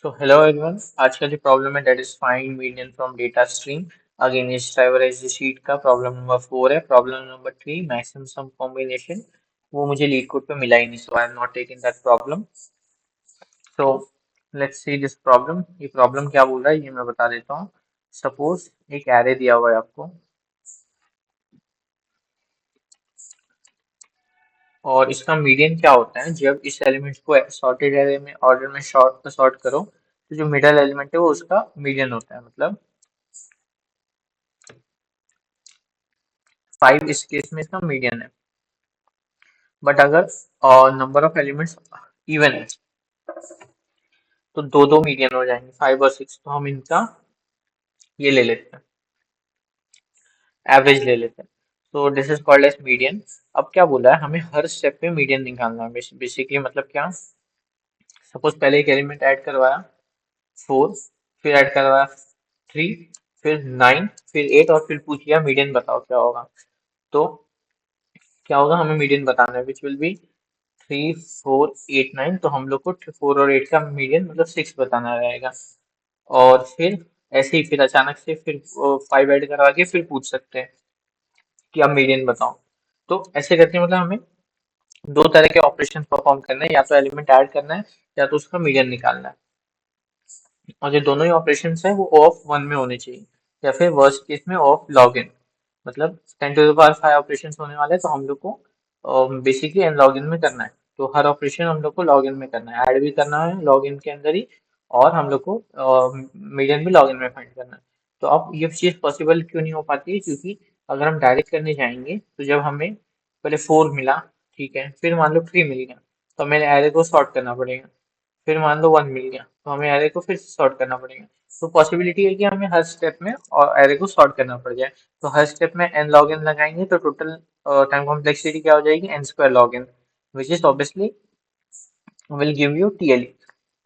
So hello everyone, आज का जो प्रॉब्लम है that is find median from data stream. Again इस ड्राइवर एस शीट का प्रॉब्लम नंबर 4 है. Problem number 3 maximum sum combination वो मुझे लीड कोड पे मिला ही नहीं, so I am not taking that problem. So let's see this problem. ये problem क्या बोल रहा है ये मैं बता देता हूँ. सपोज एक एरे दिया हुआ है आपको और इसका मीडियन क्या होता है जब इस एलिमेंट को सॉर्टेड एरे में ऑर्डर में सॉर्ट करो तो जो मिडल एलिमेंट है वो उसका मीडियन होता है. मतलब 5 इस केस में इसका मीडियन है. बट अगर नंबर ऑफ एलिमेंट्स इवन है तो दो दो मीडियन हो जाएंगे 5 और 6. तो हम इनका ये ले लेते हैं, एवरेज ले लेते हैं. तो this is called as median. अब क्या बोला है हमें हर स्टेप पे मीडियन निकालना है. बेसिकली मतलब क्या, सपोज पहले एक एलिमेंट ऐड करवाया 4, फिर ऐड करवाया 3, फिर 9, फिर 8 और फिर पूछ लिया मीडियन बताओ क्या होगा. तो क्या होगा, हमें मीडियन बताना है विच विल बी 3, 4, 8, 9. तो हम लोग को 4 और 8 का मीडियन मतलब 6 बताना रहेगा. और फिर ऐसे ही फिर अचानक से फिर 5 ऐड करवा के फिर पूछ सकते हैं कि अब मीडियन बताओ. तो ऐसे करके मतलब हमें दो तरह के ऑपरेशन परफॉर्म करना है, या तो एलिमेंट ऐड करना है या तो उसका मीडियन निकालना है. और जो दोनों ही ऑपरेशन है वो ऑफ वन में होने चाहिए या फिर वर्स्ट केस में ऑफ लॉग इन. मतलब 10 to the power 5 ऑपरेशन होने वाले हैं तो हम लोग को बेसिकली एन लॉग इन में करना है. तो हर ऑपरेशन हम लोग को लॉग इन में करना है, ऐड भी करना है लॉग इन के अंदर ही, और हम लोग को मीडियन भी लॉग इन में फाइंड करना है. तो अब ये चीज़ पॉसिबल क्यों नहीं हो पाती है, क्योंकि अगर हम डायरेक्ट करने जाएंगे तो जब हमें पहले 4 मिला, ठीक है, फिर मान लो 3 मिल गया तो हमें एरे को सॉर्ट करना पड़ेगा. फिर मान लो 1 मिल गया तो हमें एरे को फिर सॉर्ट करना पड़ेगा. तो पॉसिबिलिटी है कि हमें हर स्टेप में और एरे को सॉर्ट करना पड़ जाए. तो हर स्टेप में एन लॉग इन लगाएंगे तो टोटल टाइम कॉम्प्लेक्सिटी क्या हो जाएगी, N square log N, which is obviously will give you TLE.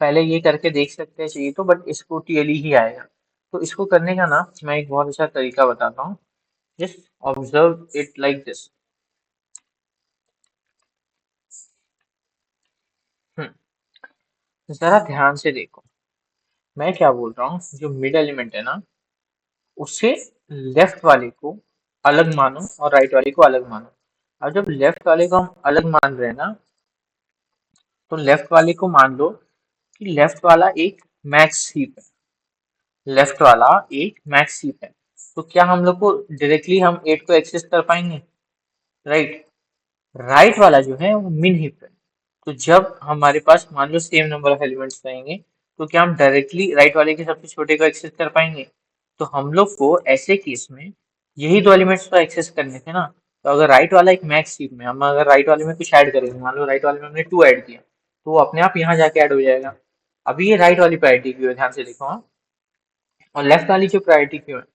पहले ये करके देख सकते हैं चाहिए तो, बट इसको टीएलई ही आएगा. तो इसको करने का ना मैं एक बहुत अच्छा तरीका बताता हूँ. Just observe it like this. जरा ध्यान से देखो मैं क्या बोल रहा हूँ. जो मिड एलिमेंट है ना उससे लेफ्ट वाले को अलग मानो और राइट वाले को अलग मानो. अब जब लेफ्ट वाले को हम अलग मान रहे हैं ना, तो लेफ्ट वाले को मान लो कि लेफ्ट वाला एक मैक्स हीप है. लेफ्ट वाला एक मैक्स हीप है. तो क्या हम लोग को डायरेक्टली हम 8 को एक्सेस कर पाएंगे, राइट. राइट वाला जो है वो मिन हीप है. तो जब हमारे पास मान लो सेम नंबर ऑफ एलिमेंट्स रहेंगे तो क्या हम डायरेक्टली राइट वाले के सबसे छोटे को एक्सेस कर पाएंगे. तो हम लोग को ऐसे केस में यही दो एलिमेंट्स को एक्सेस करने थे ना. तो अगर राइट वाला एक मैक्स हीप में हम अगर राइट वाले में कुछ ऐड करेंगे, मान लो राइट वाले में हमने 2 ऐड किया तो वो अपने आप यहाँ जाके ऐड हो जाएगा. अभी ये राइट वाली प्रायोरिटी क्यों है, ध्यान से देखो. हाँ, और लेफ्ट वाली जो प्रायोरिटी क्यों है,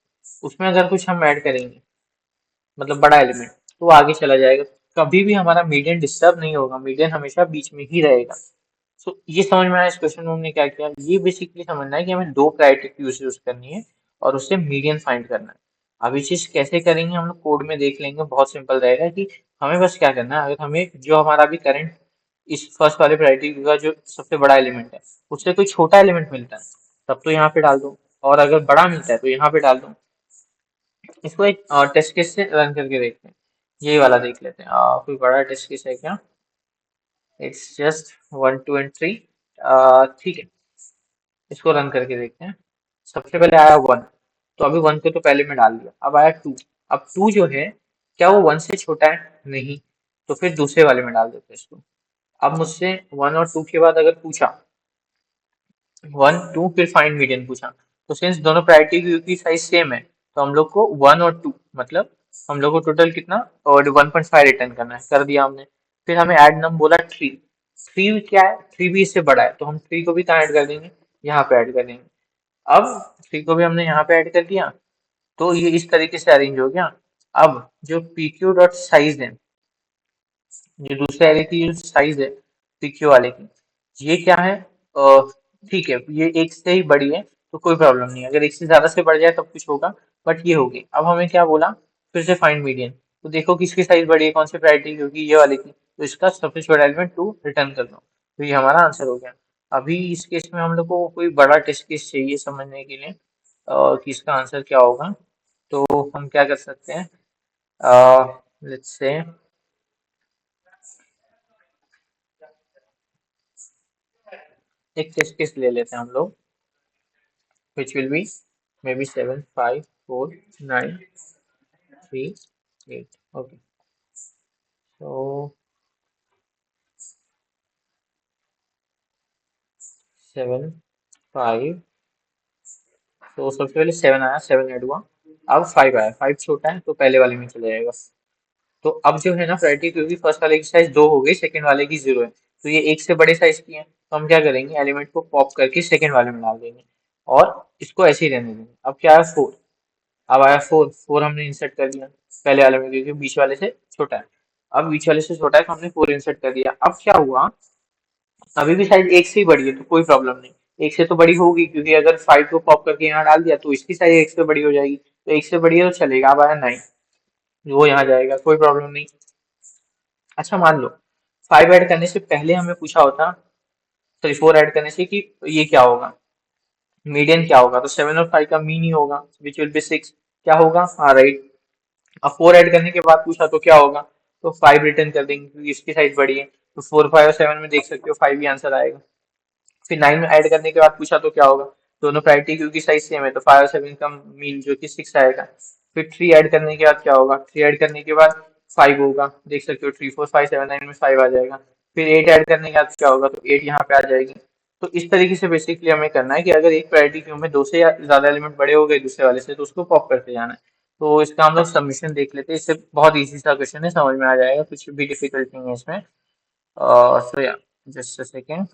उसमें अगर कुछ हम ऐड करेंगे मतलब बड़ा एलिमेंट तो वो आगे चला जाएगा. कभी भी हमारा मीडियन डिस्टर्ब नहीं होगा, मीडियन हमेशा बीच में ही रहेगा. सो ये समझ में आया इस क्वेश्चन में हमने क्या किया. ये बेसिकली समझना है कि हमें दो क्राइटेरिया यूज करनी है और उससे मीडियन फाइंड करना है. अब ये चीज कैसे करेंगे हम लोग कोड में देख लेंगे. बहुत सिंपल रहेगा कि हमें बस क्या करना है, अगर हमें जो हमारा अभी करंट इस फर्स्ट वाले प्रायोरिटी का जो सबसे बड़ा एलिमेंट है उससे कोई छोटा एलिमेंट मिलता है तब तो यहाँ पे डाल दो, और अगर बड़ा मिलता है तो यहाँ पे डाल दो. इसको एक टेस्ट केस से रन करके देखते हैं. यही वाला देख लेते हैं. कोई बड़ा टेस्ट केस है क्या. It's just 1, 2 and 3. ठीक है, इसको रन करके देखते हैं. सबसे पहले आया 1, तो अभी 1 को तो पहले में डाल दिया. अब आया 2. अब 2 जो है क्या वो 1 से छोटा है, नहीं. तो फिर दूसरे वाले में डाल देते हैं इसको. अब मुझसे 1 और 2 के बाद अगर पूछा 1, 2 फिर फाइंड मीडियन पूछा, तो सिंस दोनों प्रायोरिटी की साइज सेम है तो हम लोग को 1 और 2 मतलब हम लोग को टोटल कितना और 1.5 रिटर्न करना है, कर दिया हमने. फिर हमें ऐड नम बोला 3. 3 क्या है, 3 भी इससे बड़ा है तो हम 3 को भी कहाँ ऐड कर देंगे, यहाँ पे ऐड कर देंगे. अब 3 को भी हमने यहाँ पे ऐड कर दिया तो ये इस तरीके से अरेंज हो गया. अब जो pq डॉट साइज है, जो दूसरे एरे की जो साइज है pq वाले की, ये क्या है, ठीक है ये एक से ही बड़ी है तो कोई प्रॉब्लम नहीं है. अगर एक से ज्यादा से बढ़ जाए तब कुछ होगा, बट ये होगी. अब हमें क्या बोला, फिर से फाइंड मीडियन. तो देखो किसकी साइज बड़ी है, कौन सी प्रायोरिटी, क्योंकि ये वाले की, तो इसका सबसे छोटा एलिमेंट 2 रिटर्न कर दो. तो ये हमारा आंसर हो गया. अभी इस केस में हम लोग को कोई बड़ा टेस्ट केस चाहिए समझने के लिए कि इसका आंसर क्या होगा। तो हम क्या कर सकते हैं, लेट्स से एक टेस्ट केस ले लेते हैं हम लोग, which will be maybe 7 5 4 9 3 8। okay, so 7 5, तो सबसे पहले 7 आया, 7 ऐड हुआ। अब 5 आया, 5 छोटा है तो पहले वाले में चले जाएगा। तो अब जो है ना प्रायोरिटी, क्योंकि फर्स्ट वाले की साइज 2 हो गई, सेकंड वाले की 0 है, तो ये एक से बड़े साइज की है, तो हम क्या करेंगे, एलिमेंट को पॉप करके सेकंड वाले में डाल देंगे और इसको ऐसे ही रहने देंगे। अब क्या आया, 4। अब आया 4, 4 हमने इंसर्ट कर दिया पहले वाले में, क्योंकि बीच वाले से छोटा है। अब बीच वाले से छोटा है तो हमने 4 इंसर्ट कर दिया। अब क्या हुआ, अभी भी साइज एक से ही बड़ी है तो कोई प्रॉब्लम नहीं, एक से तो बड़ी होगी, क्योंकि अगर 5 को पॉप करके यहाँ डाल दिया तो इसकी साइज एक से बड़ी हो जाएगी, तो एक से बड़ी है तो चलेगा। अब आया 9, वो यहाँ जाएगा, कोई प्रॉब्लम नहीं। अच्छा मान लो 5 ऐड करने से पहले हमें पूछा होता, सॉरी 4 ऐड करने से, कि ये क्या होगा, मीडियन क्या होगा, तो 7 और 5 का मीन ही होगा, विच विल बी 6। क्या होगा, हाँ राइट। अब 4 ऐड करने के बाद पूछा तो क्या होगा, तो 5 रिटर्न कर देंगे क्योंकि इसकी साइज बड़ी है, तो 4 5 और 7 में देख सकते हो 5 ही आंसर आएगा। फिर 9 में ऐड करने के बाद पूछा तो क्या होगा, दोनों प्रायोरिटी क्योंकि साइज सेम है तो 5 और 7 का मीन जो कि 6 आएगा। फिर 3 ऐड करने के बाद क्या होगा, 3 ऐड करने के बाद 5 होगा, देख सकते हो 3 4 5 7 9 में 5 आ जाएगा। फिर 8 ऐड करने के बाद क्या होगा, तो 8 यहाँ पे आ जाएगी। तो इस तरीके से बेसिकली हमें करना है कि अगर एक प्रायोरिटी क्यू में दो से या ज्यादा एलिमेंट बड़े हो गए दूसरे वाले से, तो उसको पॉप करते जाना है। तो इसका हम लोग सबमिशन देख लेते हैं, इससे बहुत इजी सा क्वेश्चन है, समझ में आ जाएगा, कुछ भी डिफिकल्ट नहीं है इसमें। सो या, जस्ट अ सेकेंड,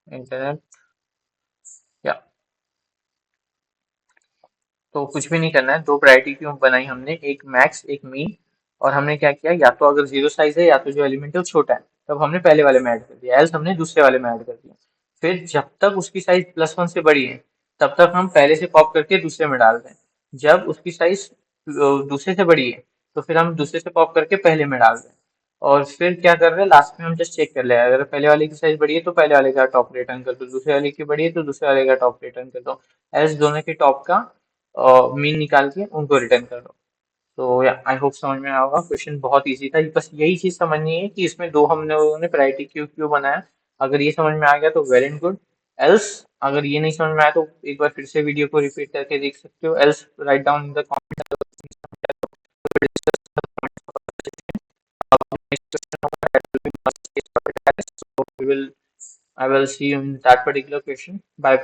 इंटरनेट, या, तो कुछ भी नहीं करना है, दो प्रायोरिटी क्यों बनाई हमने, एक मैक्स एक मीन। और हमने क्या किया, या तो अगर जीरो साइज है या तो जो एलिमेंट है वो छोटा है, तब हमने पहले वाले में ऐड कर दिया, एल्स हमने दूसरे वाले में ऐड कर दिया। फिर जब तक उसकी साइज +1 से बड़ी है तब तक हम पहले से पॉप करके दूसरे में डाल दें। जब उसकी साइज दूसरे से बड़ी है तो फिर हम दूसरे से पॉप करके पहले में डाल दें। और फिर क्या कर रहे हैं, लास्ट में हम जस्ट चेक कर ले, अगर पहले वाले की साइज बड़ी है तो पहले वाले का टॉप रिटर्न कर दो, दूसरे वाले की बड़ी है तो दूसरे वाले का टॉप रिटर्न कर दो, एल्स दोनों के टॉप का मीन निकाल के उनको रिटर्न कर दो। तो या आई होप समझ में आया होगा, क्वेश्चन बहुत इजी था, बस यही चीज समझनी है कि इसमें दो हम लोगों ने प्रायोरिटी क्यू क्यों बनाया। अगर ये समझ में आ गया तो वेल एंड गुड, एल्स अगर ये नहीं समझ में आया तो एक बार फिर से वीडियो को रिपीट करके देख सकते हो, else write down in the comment. I will see you in that particular question. Bye.